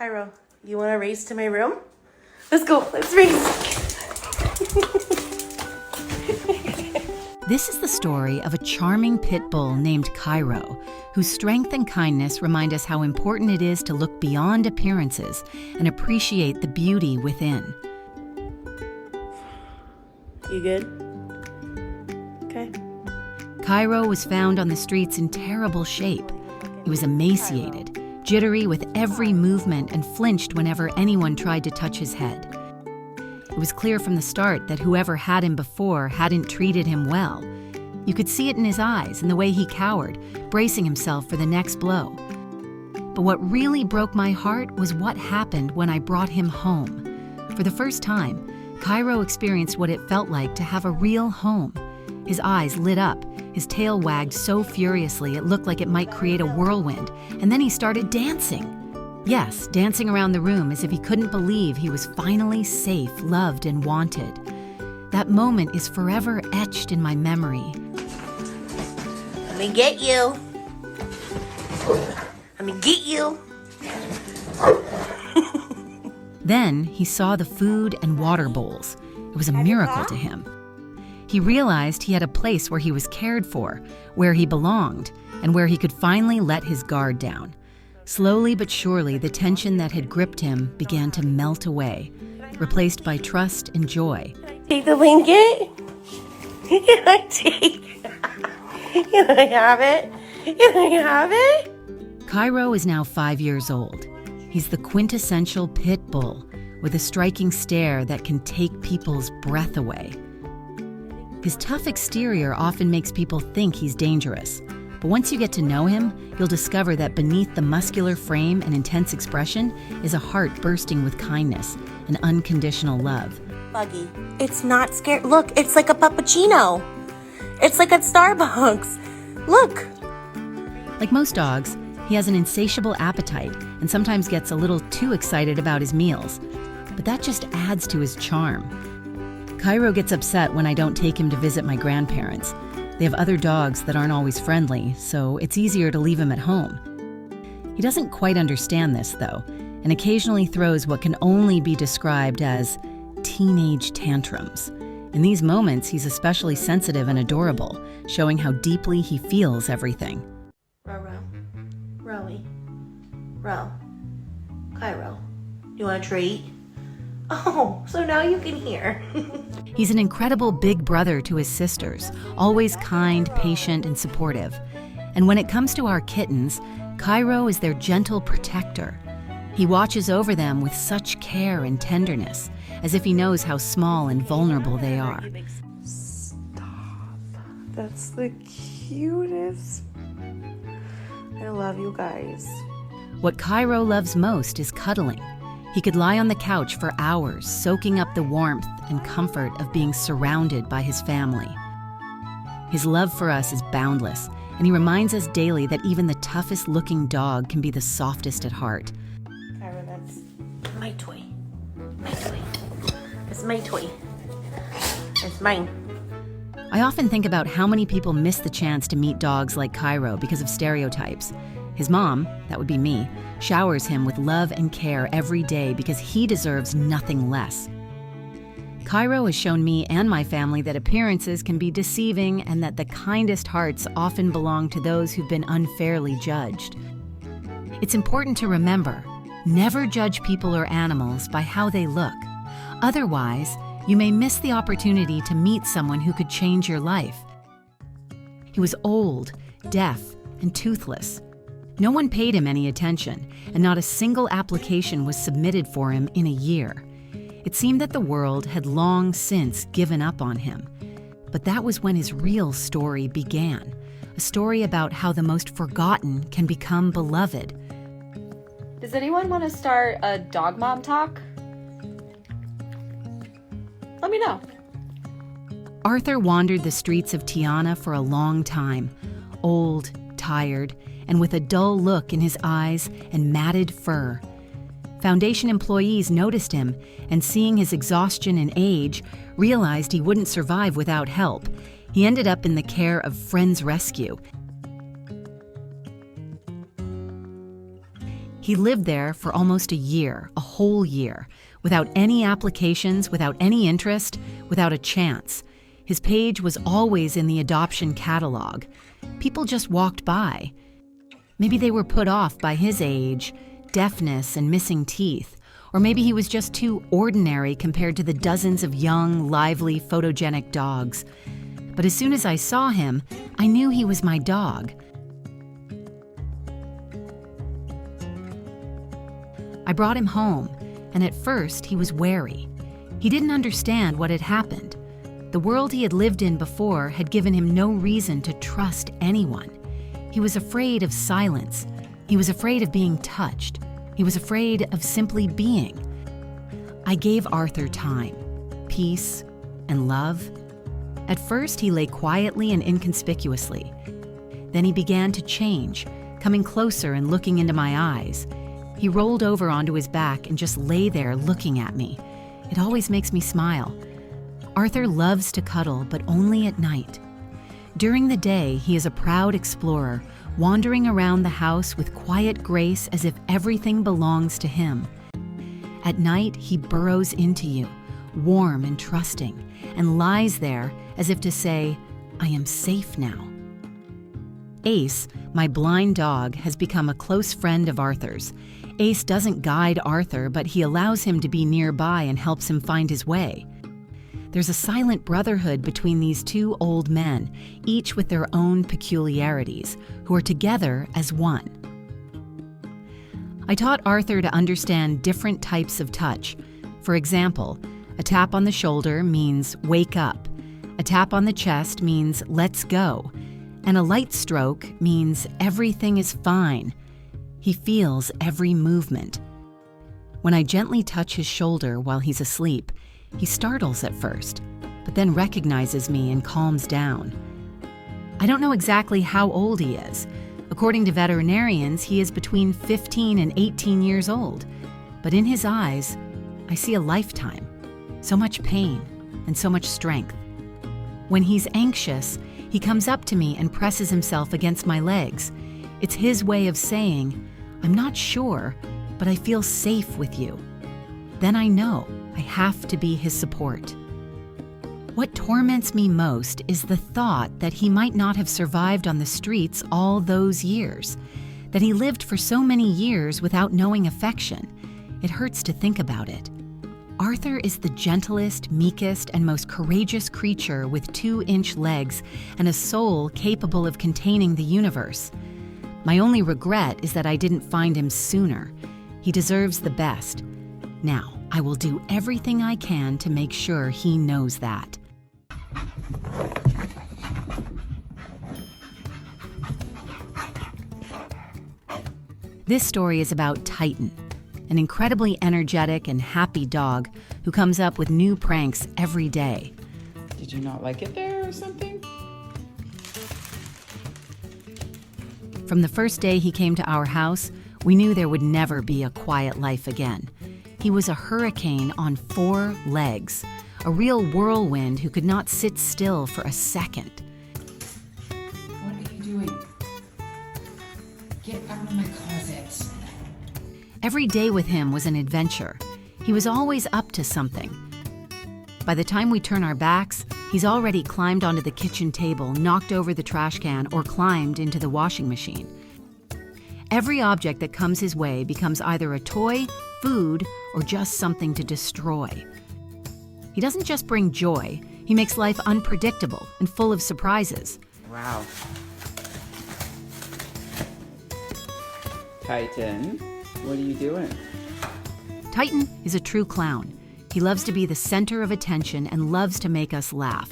Cairo, you want to race to my room? Let's go. Let's race. This is the story of a charming pit bull named Cairo, whose strength and kindness remind us how important it is to look beyond appearances and appreciate the beauty within. You good? Okay. Cairo was found on the streets in terrible shape. He was emaciated, jittery with every movement, and flinched whenever anyone tried to touch his head. It was clear from the start that whoever had him before hadn't treated him well. You could see it in his eyes and the way he cowered, bracing himself for the next blow. But what really broke my heart was what happened when I brought him home. For the first time, Cairo experienced what it felt like to have a real home. His eyes lit up, his tail wagged so furiously it looked like it might create a whirlwind, and then he started dancing. Yes, dancing around the room as if he couldn't believe he was finally safe, loved, and wanted. That moment is forever etched in my memory. Let me get you. Let me get you. Then he saw the food and water bowls. It was a miracle to him. He realized he had a place where he was cared for, where he belonged, and where he could finally let his guard down. Slowly but surely, the tension that had gripped him began to melt away, replaced by trust and joy. Take the blanket. Can I take? Can I have it? Can I have it? Cairo is now 5 years old. He's the quintessential pit bull, with a striking stare that can take people's breath away. His tough exterior often makes people think he's dangerous. But once you get to know him, you'll discover that beneath the muscular frame and intense expression is a heart bursting with kindness and unconditional love. Buggy, it's not scary. Look, it's like a puppuccino. It's like at Starbucks. Look. Like most dogs, he has an insatiable appetite and sometimes gets a little too excited about his meals. But that just adds to his charm. Cairo gets upset when I don't take him to visit my grandparents. They have other dogs that aren't always friendly, so it's easier to leave him at home. He doesn't quite understand this, though, and occasionally throws what can only be described as teenage tantrums. In these moments, he's especially sensitive and adorable, showing how deeply he feels everything. Row. Cairo, you want a treat? Oh, so now you can hear. He's an incredible big brother to his sisters, always kind, patient, and supportive. And when it comes to our kittens, Cairo is their gentle protector. He watches over them with such care and tenderness, as if he knows how small and vulnerable they are. Stop. That's the cutest. I love you guys. What Cairo loves most is cuddling. He could lie on the couch for hours, soaking up the warmth and comfort of being surrounded by his family. His love for us is boundless, and he reminds us daily that even the toughest-looking dog can be the softest at heart. Cairo, that's my toy. My toy. It's my toy. It's mine. I often think about how many people miss the chance to meet dogs like Cairo because of stereotypes. His mom, that would be me, showers him with love and care every day because he deserves nothing less. Cairo has shown me and my family that appearances can be deceiving and that the kindest hearts often belong to those who've been unfairly judged. It's important to remember, never judge people or animals by how they look. Otherwise, you may miss the opportunity to meet someone who could change your life. He was old, deaf, and toothless. No one paid him any attention, and not a single application was submitted for him in a year. It seemed that the world had long since given up on him. But that was when his real story began, a story about how the most forgotten can become beloved. Does anyone want to start a dog mom talk? Let me know. Arthur wandered the streets of Tiana for a long time, old, tired, and with a dull look in his eyes and matted fur. Foundation employees noticed him, and seeing his exhaustion and age, realized he wouldn't survive without help. He ended up in the care of Friends Rescue. He lived there for almost a year, a whole year, without any applications, without any interest, without a chance. His page was always in the adoption catalog. People just walked by. Maybe they were put off by his age, deafness, and missing teeth. Or maybe he was just too ordinary compared to the dozens of young, lively, photogenic dogs. But as soon as I saw him, I knew he was my dog. I brought him home, and at first he was wary. He didn't understand what had happened. The world he had lived in before had given him no reason to trust anyone. He was afraid of silence. He was afraid of being touched. He was afraid of simply being. I gave Arthur time, peace, and love. At first, he lay quietly and inconspicuously. Then he began to change, coming closer and looking into my eyes. He rolled over onto his back and just lay there looking at me. It always makes me smile. Arthur loves to cuddle, but only at night. During the day, he is a proud explorer, wandering around the house with quiet grace as if everything belongs to him. At night, he burrows into you, warm and trusting, and lies there as if to say, "I am safe now." Ace, my blind dog, has become a close friend of Arthur's. Ace doesn't guide Arthur, but he allows him to be nearby and helps him find his way. There's a silent brotherhood between these two old men, each with their own peculiarities, who are together as one. I taught Arthur to understand different types of touch. For example, a tap on the shoulder means wake up, a tap on the chest means let's go, and a light stroke means everything is fine. He feels every movement. When I gently touch his shoulder while he's asleep, he startles at first, but then recognizes me and calms down. I don't know exactly how old he is. According to veterinarians, he is between 15 and 18 years old. But in his eyes, I see a lifetime, so much pain and so much strength. When he's anxious, he comes up to me and presses himself against my legs. It's his way of saying, "I'm not sure, but I feel safe with you." Then I know I have to be his support. What torments me most is the thought that he might not have survived on the streets all those years, that he lived for so many years without knowing affection. It hurts to think about it. Arthur is the gentlest, meekest, and most courageous creature with 2-inch legs and a soul capable of containing the universe. My only regret is that I didn't find him sooner. He deserves the best. Now, I will do everything I can to make sure he knows that. This story is about Titan, an incredibly energetic and happy dog who comes up with new pranks every day. Did you not like it there or something? From the first day he came to our house, we knew there would never be a quiet life again. He was a hurricane on 4 legs, a real whirlwind who could not sit still for a second. What are you doing? Get out of my closet. Every day with him was an adventure. He was always up to something. By the time we turn our backs, he's already climbed onto the kitchen table, knocked over the trash can, or climbed into the washing machine. Every object that comes his way becomes either a toy, food, or just something to destroy. He doesn't just bring joy, he makes life unpredictable and full of surprises. Wow. Titan, what are you doing? Titan is a true clown. He loves to be the center of attention and loves to make us laugh.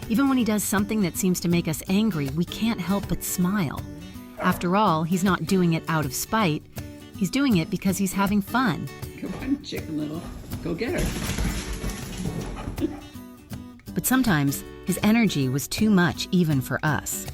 Even when he does something that seems to make us angry, we can't help but smile. After all, he's not doing it out of spite. He's doing it because he's having fun. Come on, Chicken Little. Go get her. But sometimes his energy was too much even for us.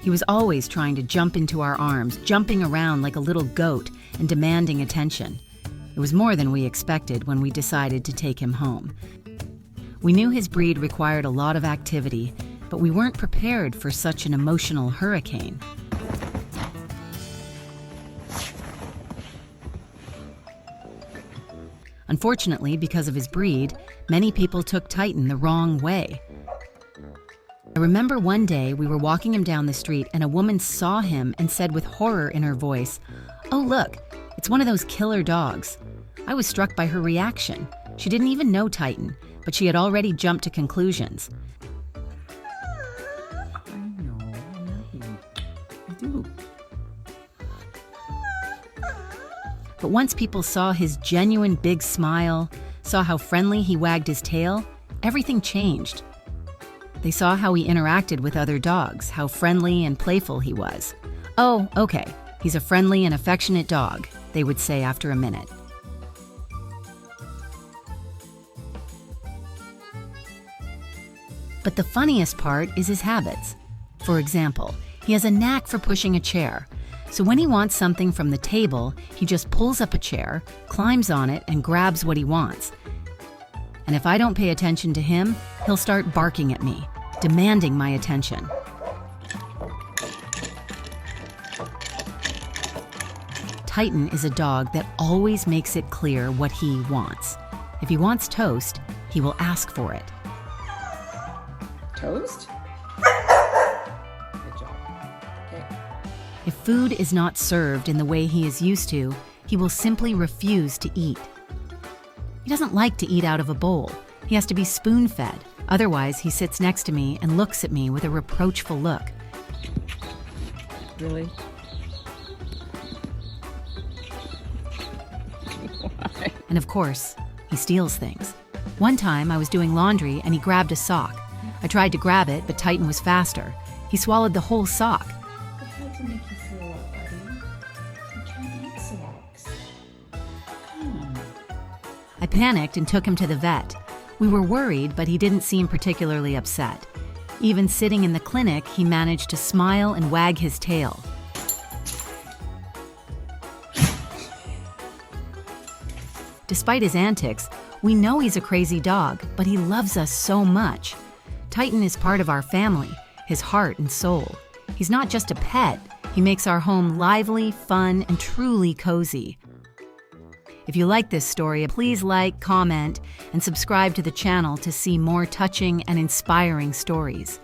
He was always trying to jump into our arms, jumping around like a little goat and demanding attention. It was more than we expected when we decided to take him home. We knew his breed required a lot of activity, but we weren't prepared for such an emotional hurricane. Unfortunately, because of his breed, many people took Titan the wrong way. I remember one day we were walking him down the street and a woman saw him and said with horror in her voice, "Oh look, it's one of those killer dogs." I was struck by her reaction. She didn't even know Titan, but she had already jumped to conclusions. I know, I love you. I do. But once people saw his genuine big smile, saw how friendly he wagged his tail, everything changed. They saw how he interacted with other dogs, how friendly and playful he was. "Oh, okay, he's a friendly and affectionate dog," they would say after a minute. But the funniest part is his habits. For example, he has a knack for pushing a chair. So when he wants something from the table, he just pulls up a chair, climbs on it, and grabs what he wants. And if I don't pay attention to him, he'll start barking at me, demanding my attention. Titan is a dog that always makes it clear what he wants. If he wants toast, he will ask for it. Toast? Good job. Okay. If food is not served in the way he is used to, he will simply refuse to eat. He doesn't like to eat out of a bowl. He has to be spoon-fed. Otherwise, he sits next to me and looks at me with a reproachful look. Really? Why? And of course, he steals things. One time, I was doing laundry and he grabbed a sock. I tried to grab it, but Titan was faster. He swallowed the whole sock. I had to make you throw up, buddy. You can't eat socks. Come on. I panicked and took him to the vet. We were worried, but he didn't seem particularly upset. Even sitting in the clinic, he managed to smile and wag his tail. Despite his antics, we know he's a crazy dog, but he loves us so much. Titan is part of our family, his heart and soul. He's not just a pet. He makes our home lively, fun, and truly cozy. If you like this story, please like, comment, and subscribe to the channel to see more touching and inspiring stories.